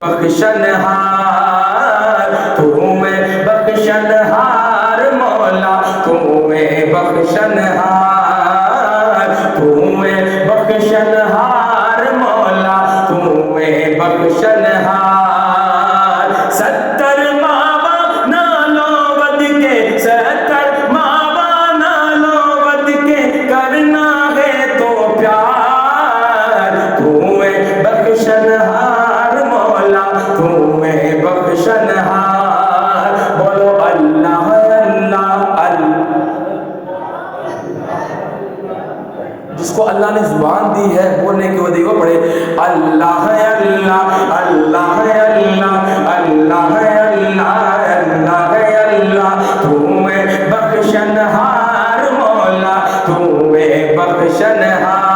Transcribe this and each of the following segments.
बख्शनहार तू है बख्शनहार मौला, तू है बख्शनहार, तू है बख्शनहार मौला, तू है बख्शनहार। 70 मावा नालो वध के, 70 मावा नालो वध के करना है तो प्यार, तू है बख्शनहार मौला, तू है बख्शनहार। बोलो अल्लाह अल्लाह अल्लाह। जिसको अल्लाह ने जुबान दी है बोलने की, वो देखो पढ़े अल्लाह अल्लाह अल्लाह अल्लाह अल्लाह अल्लाह अल्लाह अल्लाह। तू है बख्शनहार मौला, तू है बख्शनहार।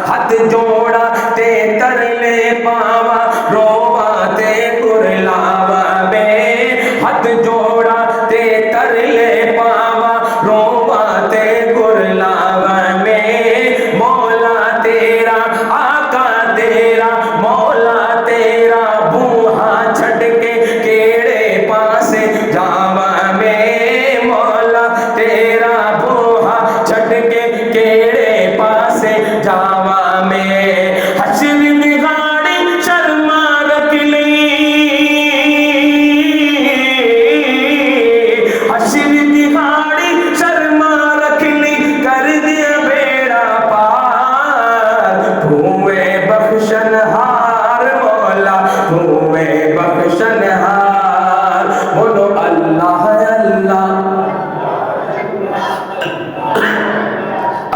हाथ जोड़ा ते तरले पावा, रोवा ते कुरलावा में, हाथ जोड़ा ते तरले पावा, रोवा ते कुरलावा में। मौला तेरा आका तेरा, मौला तेरा बूहा छड़ के केड़े पासे जावा में, मौला तेरा बूहा छड़ के केड़े पासे जावा में। हश्र दी गाड़ी शर्मा रख ली, हश्र दी गाड़ी शर्मा रख ली, कर दिया बेड़ा पार। तू है बख्शनहार मौला, तू है बख्शनहार। बोलो अल्लाह अल्लाह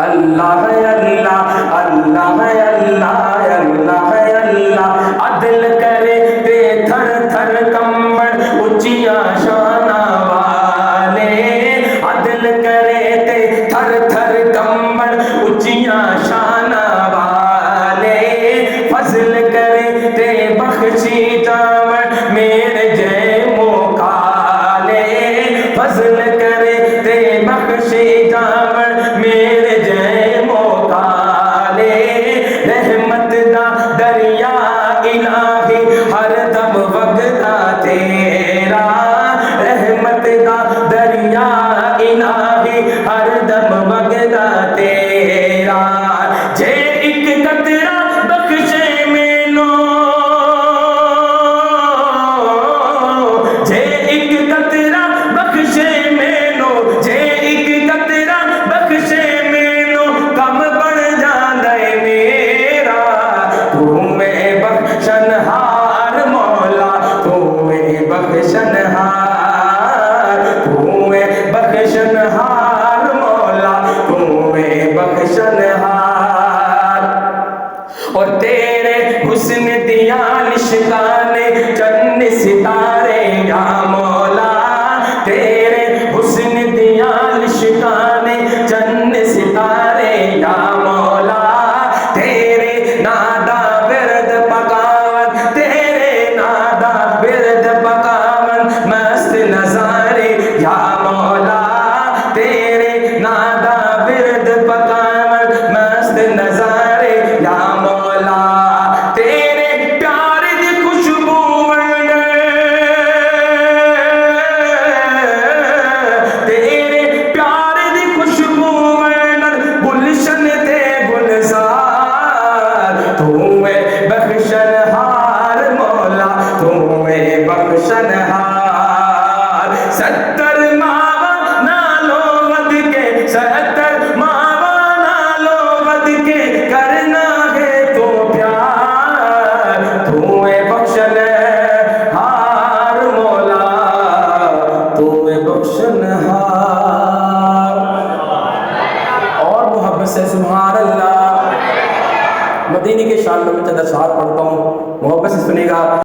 अल्लाह अल्लाह अल्लाह अल्लाह अल्लाह अल्लाह। अदल करे ते थर थर कंबल ऊंचिया शाना वाले, अदल करे ते थर थर कंबल ऊंचिया शाना वाले। फजल करे ते बख्शी जावन मेरे जय मोकाले, फजल करे ते बख्शी जावन मेरे जय मोकाले। रहमत दा दरिया इलाही हर दम वगदा तेरा, रहमत दा दरिया इलाही हर दम वगदा तेरा। जे एक कतरा बख्शे मैनू, जे एक कतरा बख्शे मैनू, जे एक कतरा बख्शे मैनू, कम बन जांदा है मेरा। तू है बख्शनहार मौला, तू है बख्शनहार, तू है बख्शनहार मौला, तू है बख्शनहार। और तेरे हुस्न दिया लिशकाने चन्न सितारे या मौला, तेरे हुस्न दिया लिशकाने चन्न सितारे या मौला। तेरे नादा बिरद पकावन, तेरे नादा बिरद पकावन मस्त नजारे या मौला, तेरे नादा बिरद पकावन मस्त नजारे या मौला। तेरे प्यार दी खुशबू वंडे, तेरे प्यार दी खुशबू वंडन गुलशन ते गुलजार। तू है बख्शनहार मौला, तू है बख्शनहार। 70 मावा नालो वध के, 70 मावा नालो वध के करना है तो प्यार। तू है बख्शनहार मौला, तू है बख्शनहार। और मोहब्बत से सुभान अल्लाह। मदीने के शान में मैं चंद अशआर पढ़ता हूँ, मोहब्बत से सुनेगा।